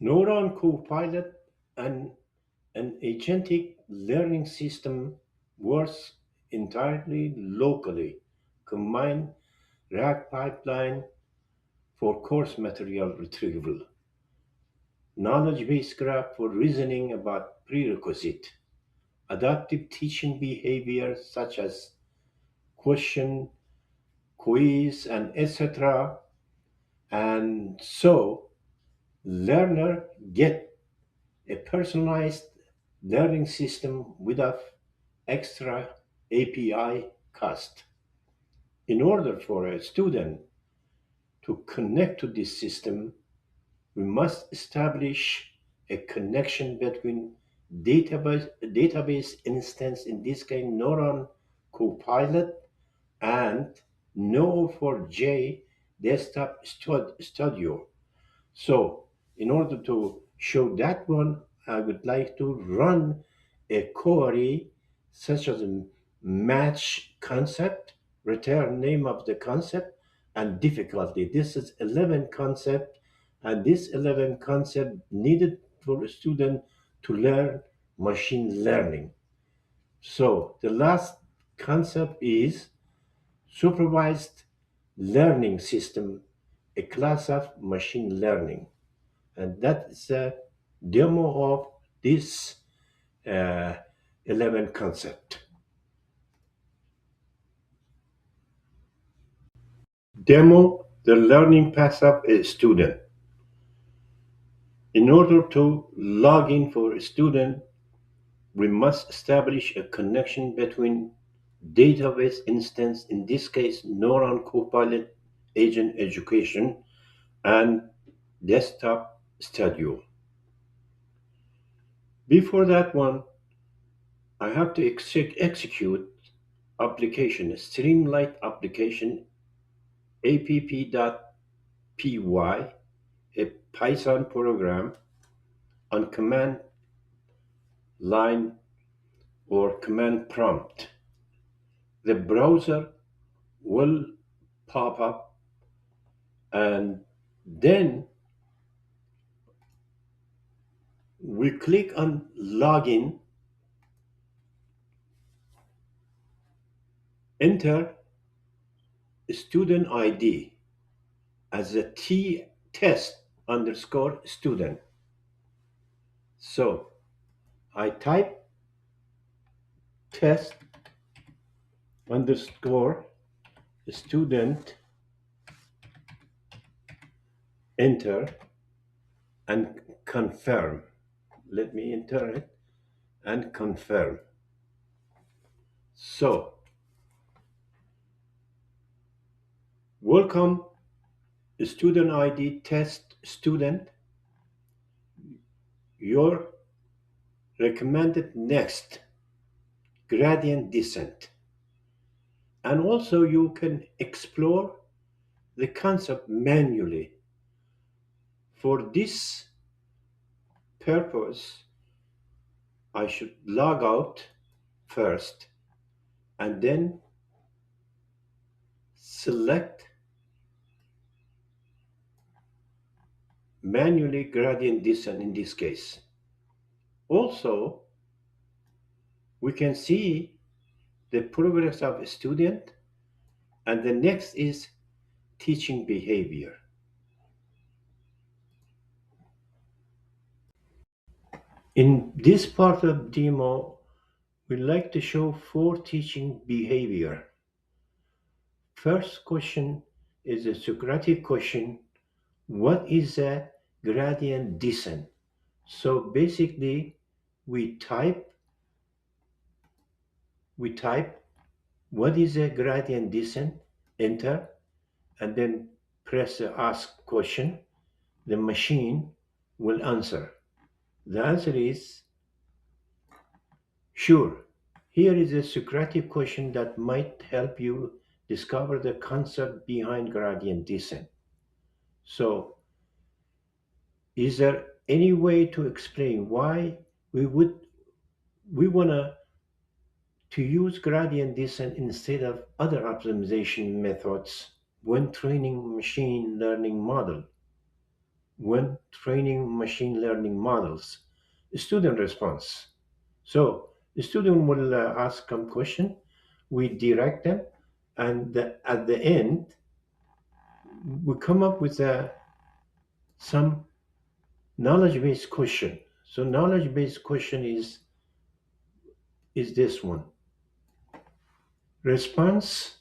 NeuronCopilot and an agentic learning system works entirely locally, combine RAG pipeline for course material retrieval, knowledge-based graph for reasoning about prerequisite, adaptive teaching behavior such as question, quiz, and etc. And so learner get a personalized learning system without extra API cost. In order for a student to connect to this system, we must establish a connection between database instance, in this case Neuron Copilot, and Neo4j desktop studio. So in order to show that one, I would like to run a query such as a match concept, return name of the concept, and difficulty. This is 11 concept, and this 11 concept needed for a student to learn machine learning. So the last concept is supervised learning system, a class of machine learning. And that's a demo of this uh, 11 concept. Demo the learning path of a student. In order to log in for a student, we must establish a connection between database instance, in this case Neuron Copilot Agent Education, and desktop studio. Before that one, I have to execute application, a Streamlight application, app.py, a Python program on command line or command prompt. The browser will pop up, and then we click on login, enter student ID as a test underscore student. So I type test underscore student, enter, and confirm. Let me enter it and confirm. So, welcome student ID test student. Your recommended next gradient descent. And also you can explore the concept manually. For this purpose, I should log out first and then select manually gradient descent in this case. Also, we can see the progress of a student, and the next is teaching behavior. In this part of demo, we like to show 4 teaching behavior. First question is a Socratic question. What is a gradient descent? So basically, we type what is a gradient descent, enter, and then press the ask question. The machine will answer. The answer is sure. Here is a Socratic question that might help you discover the concept behind gradient descent. So, is there any way to explain why we want to use gradient descent instead of other optimization methods when training machine learning model? when training machine learning models? Student response. So the student will ask some question, we direct them, and at the end, we come up with some knowledge-based question. So knowledge-based question is this one. Response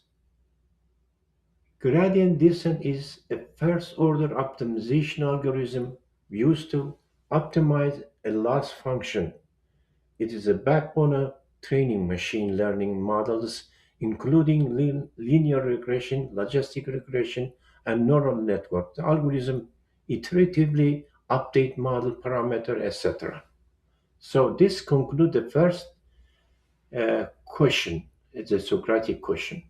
gradient descent is a first-order optimization algorithm used to optimize a loss function. It is a backbone of training machine learning models, including linear regression, logistic regression, and neural network. The algorithm iteratively update model parameter, etc. So this concludes the first question. It's a Socratic question.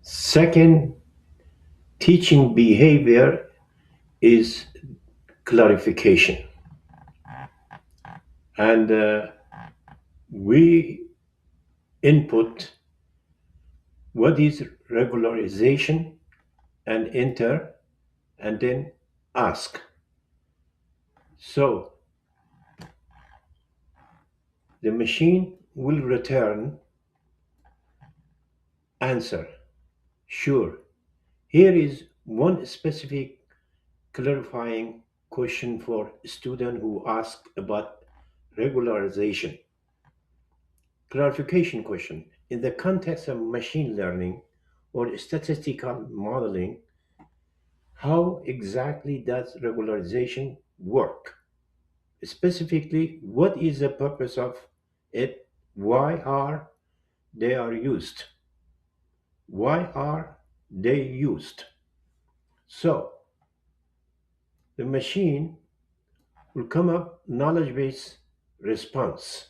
Second, teaching behavior is clarification. And we input what is regularization and enter and then ask. So the machine will return answer. Sure. Here is one specific clarifying question for student who ask about regularization. Clarification question. In the context of machine learning or statistical modeling, how exactly does regularization work? Specifically, what is the purpose of it? Why are they are used? Why are they used? So the machine will come up knowledge-based response.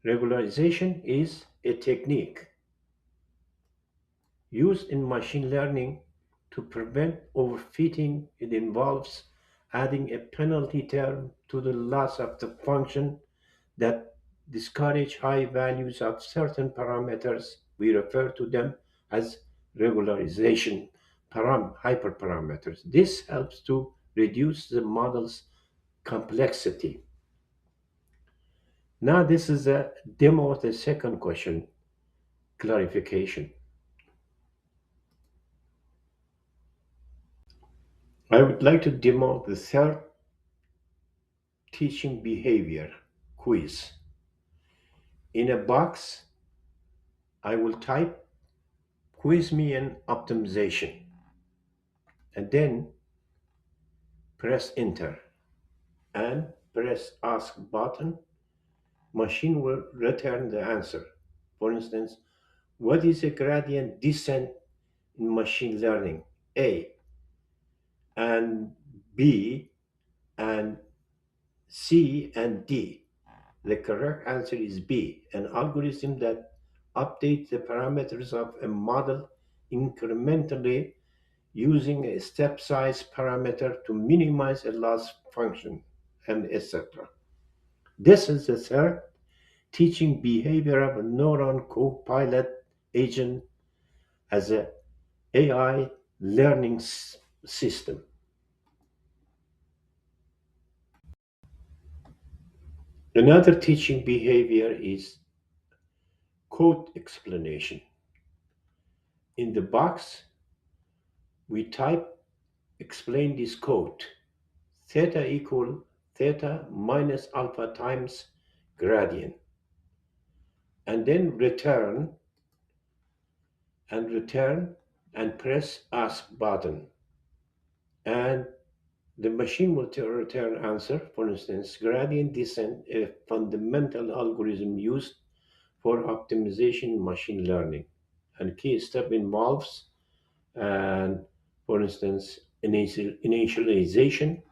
Regularization is a technique used in machine learning to prevent overfitting. It involves adding a penalty term to the loss of the function that discourage high values of certain parameters. We refer to them as regularization hyperparameters. This helps to reduce the model's complexity. Now this is a demo of the second question, clarification. I would like to demo the third teaching behavior quiz. In a box, I will type quiz me an optimization and then press enter and press ask button. Machine will return the answer. For instance, what is a gradient descent in machine learning? A and B and C and D. The correct answer is B, an algorithm that updates the parameters of a model incrementally using a step size parameter to minimize a loss function, and etc. This is the third teaching behavior of a NeuronCopilot agent as a AI learning system. Another teaching behavior is code explanation. In the box, we type explain this code. Theta equal theta minus alpha times gradient. And then return and press ask button. And the machine will return answer. For instance, gradient descent, a fundamental algorithm used for optimization in machine learning. And key step involves, and for instance, initialization,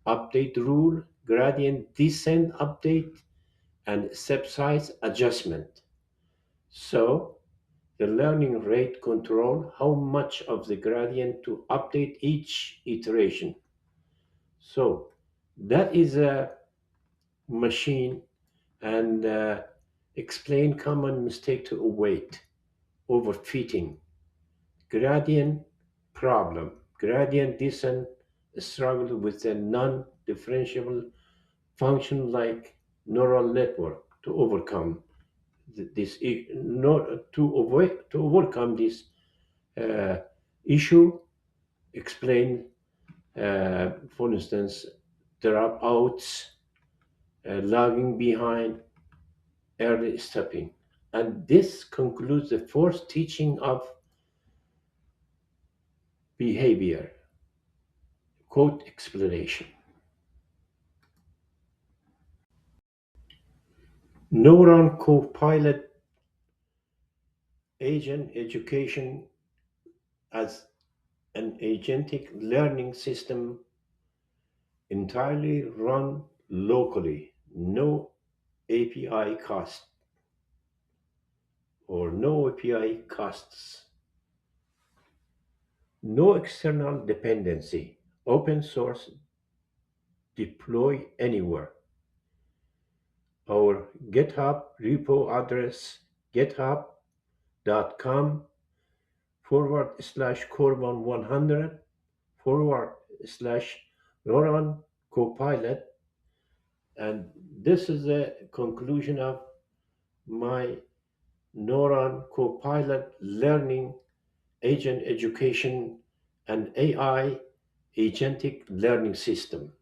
update rule, gradient descent update, and step size adjustment. So the learning rate control how much of the gradient to update each iteration. So that is a machine and explain common mistake to await. overfitting, gradient problem, gradient descent struggle with a non-differentiable function like neural network to overcome this no, to overcome this uh, issue. Explain, for instance, dropouts, lagging behind, early stepping. And this concludes the fourth teaching of behavior, quote explanation. NeuronCopilot agent education as an agentic learning system entirely run locally, no API cost or no API costs, no external dependency, open source, deploy anywhere. Our GitHub repo address github.com /Corban 100 /Roran Copilot. And this is the conclusion of my Neuron Copilot learning agent education and AI agentic learning system.